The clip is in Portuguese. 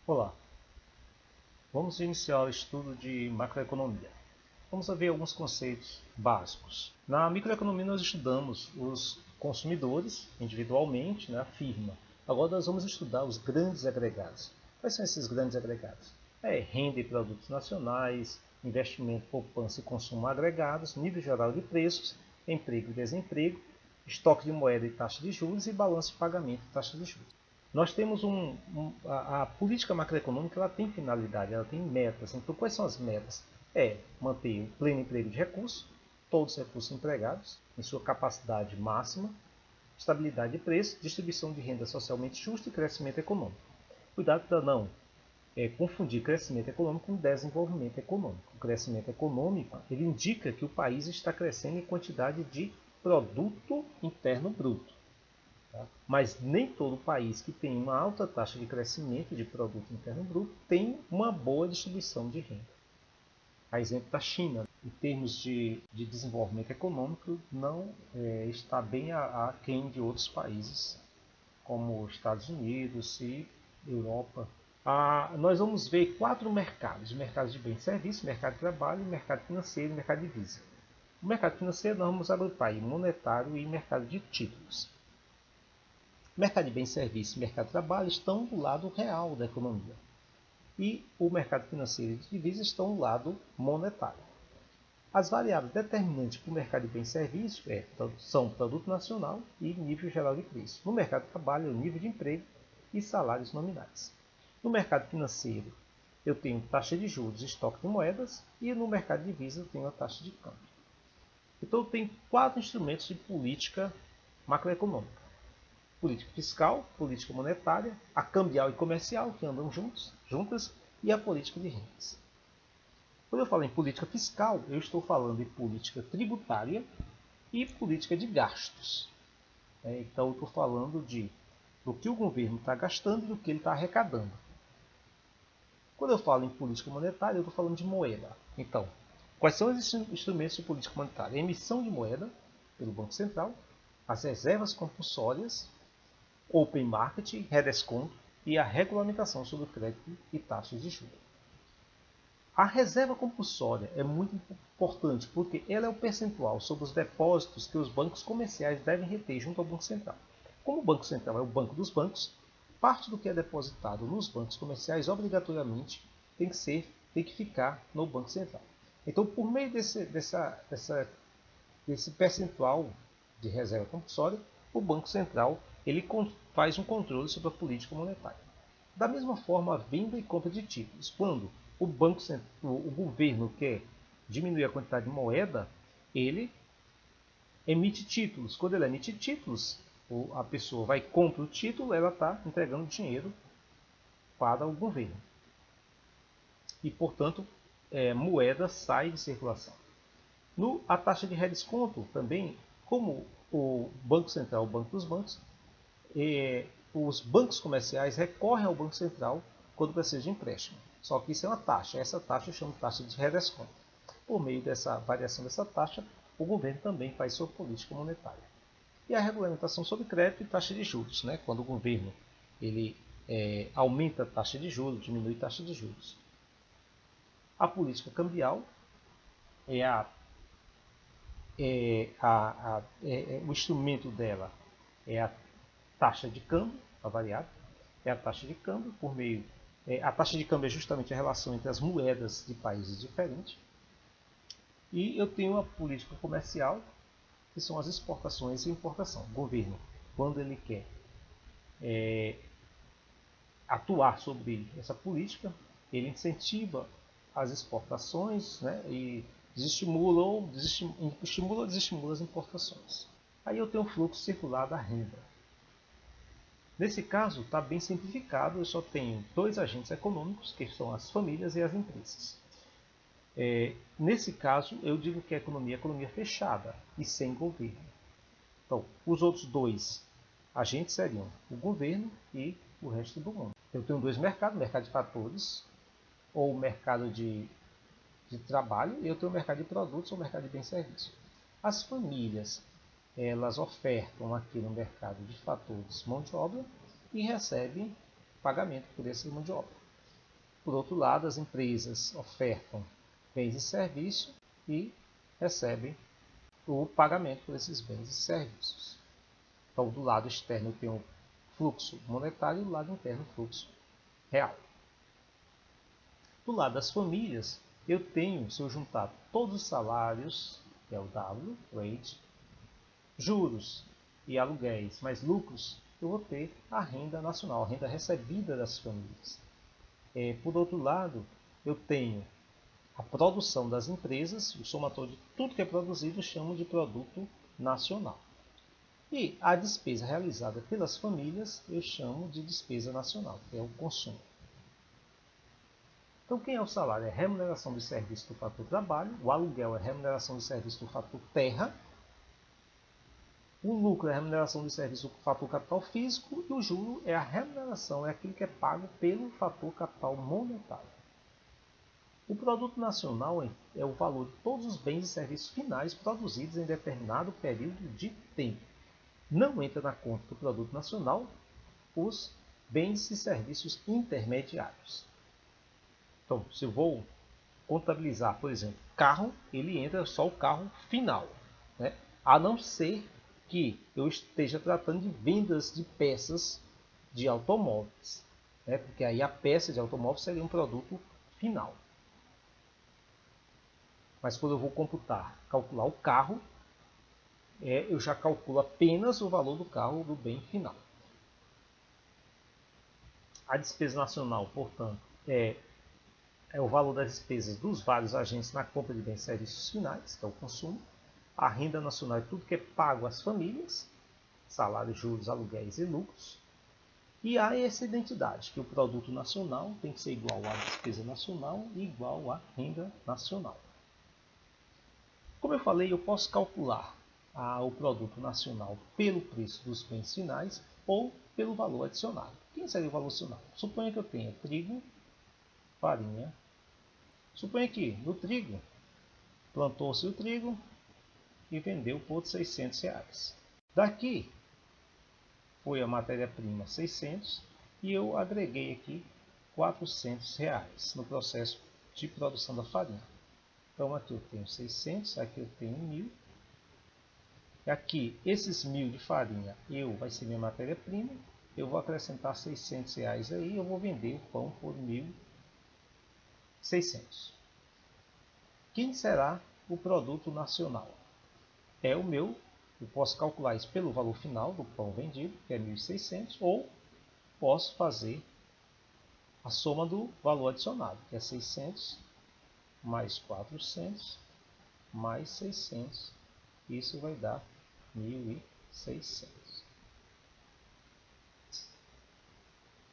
Olá, vamos iniciar o estudo de macroeconomia. Vamos ver alguns conceitos básicos. Na microeconomia nós estudamos os consumidores individualmente, a firma. Agora nós vamos estudar os grandes agregados. Quais são esses grandes agregados? Renda e produtos nacionais, investimento, poupança e consumo agregados, nível geral de preços, emprego e desemprego, estoque de moeda e taxa de juros e balanço de pagamento e taxa de juros. Nós temos a política macroeconômica, ela tem finalidade, ela tem metas. Então, quais são as metas? Manter o pleno emprego de recursos, todos os recursos empregados, em sua capacidade máxima, estabilidade de preço, distribuição de renda socialmente justa e crescimento econômico. Cuidado para não confundir crescimento econômico com desenvolvimento econômico. O crescimento econômico ele indica que o país está crescendo em quantidade de produto interno bruto. Mas nem todo país que tem uma alta taxa de crescimento de produto interno bruto tem uma boa distribuição de renda. A exemplo da China, em termos de desenvolvimento econômico, não está bem aquém de outros países, como Estados Unidos e Europa. Nós vamos ver 4 mercados: mercado de bens e serviços, mercado de trabalho, mercado financeiro e mercado de divisa. O mercado financeiro nós vamos agrupar em monetário e mercado de títulos. Mercado de bens e serviços e mercado de trabalho estão do lado real da economia. E o mercado financeiro e de divisas estão do lado monetário. As variáveis determinantes para o mercado de bens e serviços são produto nacional e nível geral de preço. No mercado de trabalho, o nível de emprego e salários nominais. No mercado financeiro, eu tenho taxa de juros e estoque de moedas. E no mercado de divisas, eu tenho a taxa de câmbio. Então, eu tenho 4 instrumentos de política macroeconômica: política fiscal, política monetária, a cambial e comercial, que andam juntas, e a política de rendas. Quando eu falo em política fiscal, eu estou falando de política tributária e política de gastos. Então, eu estou falando do que o governo está gastando e do que ele está arrecadando. Quando eu falo em política monetária, eu estou falando de moeda. Então, quais são os instrumentos de política monetária? A emissão de moeda pelo Banco Central, as reservas compulsórias, open market, redesconto e a regulamentação sobre o crédito e taxas de juros. A reserva compulsória é muito importante porque ela é o percentual sobre os depósitos que os bancos comerciais devem reter junto ao Banco Central. Como o Banco Central é o banco dos bancos, parte do que é depositado nos bancos comerciais obrigatoriamente tem que ficar no Banco Central. Então, por meio desse percentual de reserva compulsória, o Banco Central ele faz um controle sobre a política monetária. Da mesma forma, a venda e compra de títulos. Quando o governo quer diminuir a quantidade de moeda, ele emite títulos. Quando ele emite títulos, a pessoa vai comprar o título, ela está entregando dinheiro para o governo. E, portanto, moeda sai de circulação. A taxa de redesconto também, como o Banco Central é o banco dos bancos, os bancos comerciais recorrem ao Banco Central quando precisa de empréstimo. Só que isso é uma taxa. Essa taxa chama taxa de redesconto. Por meio dessa variação dessa taxa, o governo também faz sua política monetária. E a regulamentação sobre crédito e taxa de juros, quando o governo ele aumenta a taxa de juros, diminui a taxa de juros. A política cambial o instrumento dela é a taxa de câmbio, a variável, é a taxa de câmbio por meio. A taxa de câmbio é justamente a relação entre as moedas de países diferentes. E eu tenho a política comercial, que são as exportações e importação. O governo, quando ele quer atuar sobre essa política, ele incentiva as exportações, e desestimula ou desestimula as importações. Aí eu tenho o fluxo circular da renda. Nesse caso, está bem simplificado, eu só tenho 2 agentes econômicos, que são as famílias e as empresas. Nesse caso, eu digo que a economia é economia fechada e sem governo. Então, os outros 2 agentes seriam o governo e o resto do mundo. Eu tenho 2 mercados, mercado de fatores, ou mercado de trabalho, e eu tenho o mercado de produtos ou mercado de bens e serviços. As famílias, elas ofertam aqui no mercado de fatores mão de obra e recebem pagamento por essa mão de obra. Por outro lado, as empresas ofertam bens e serviços e recebem o pagamento por esses bens e serviços. Então, do lado externo eu tenho o fluxo monetário e do lado interno o fluxo real. Do lado das famílias, eu tenho, se eu juntar todos os salários, que é o W, wage, juros e aluguéis, mais lucros, eu vou ter a renda nacional, a renda recebida das famílias. Por outro lado, eu tenho a produção das empresas, o somatório de tudo que é produzido eu chamo de produto nacional. E a despesa realizada pelas famílias eu chamo de despesa nacional, que é o consumo. Então, quem é o salário? É remuneração do serviço do fator trabalho, o aluguel é remuneração do serviço do fator terra, o lucro é a remuneração do serviço do fator capital físico e o juro é a remuneração, é aquilo que é pago pelo fator capital monetário. O produto nacional é o valor de todos os bens e serviços finais produzidos em determinado período de tempo. Não entra na conta do produto nacional os bens e serviços intermediários. Então, se eu vou contabilizar, por exemplo, carro, ele entra só o carro final, né? A não ser que eu esteja tratando de vendas de peças de automóveis, né? Porque aí a peça de automóvel seria um produto final. Mas quando eu vou calcular o carro, eu já calculo apenas o valor do carro do bem final. A despesa nacional, portanto, é o valor das despesas dos vários agentes na compra de bens e serviços finais, que é o consumo. A renda nacional é tudo que é pago às famílias, salários, juros, aluguéis e lucros. E há essa identidade, que o produto nacional tem que ser igual à despesa nacional e igual à renda nacional. Como eu falei, eu posso calcular o produto nacional pelo preço dos bens finais ou pelo valor adicionado. Quem seria o valor adicionado? Suponha que eu tenha trigo, farinha. Suponha que no trigo, plantou-se o trigo e vendeu por R$600. Daqui foi a matéria-prima 600 e eu agreguei aqui R$400 no processo de produção da farinha. Então aqui eu tenho 600, aqui eu tenho 1.000. Aqui, esses 1.000 de farinha vai ser minha matéria-prima. Eu vou acrescentar R$600 aí e eu vou vender o pão por 1.600. Quem será o produto nacional? É o meu. Eu posso calcular isso pelo valor final do pão vendido, que é 1.600, ou posso fazer a soma do valor adicionado, que é 600 mais 400 mais 600. Isso vai dar 1.600.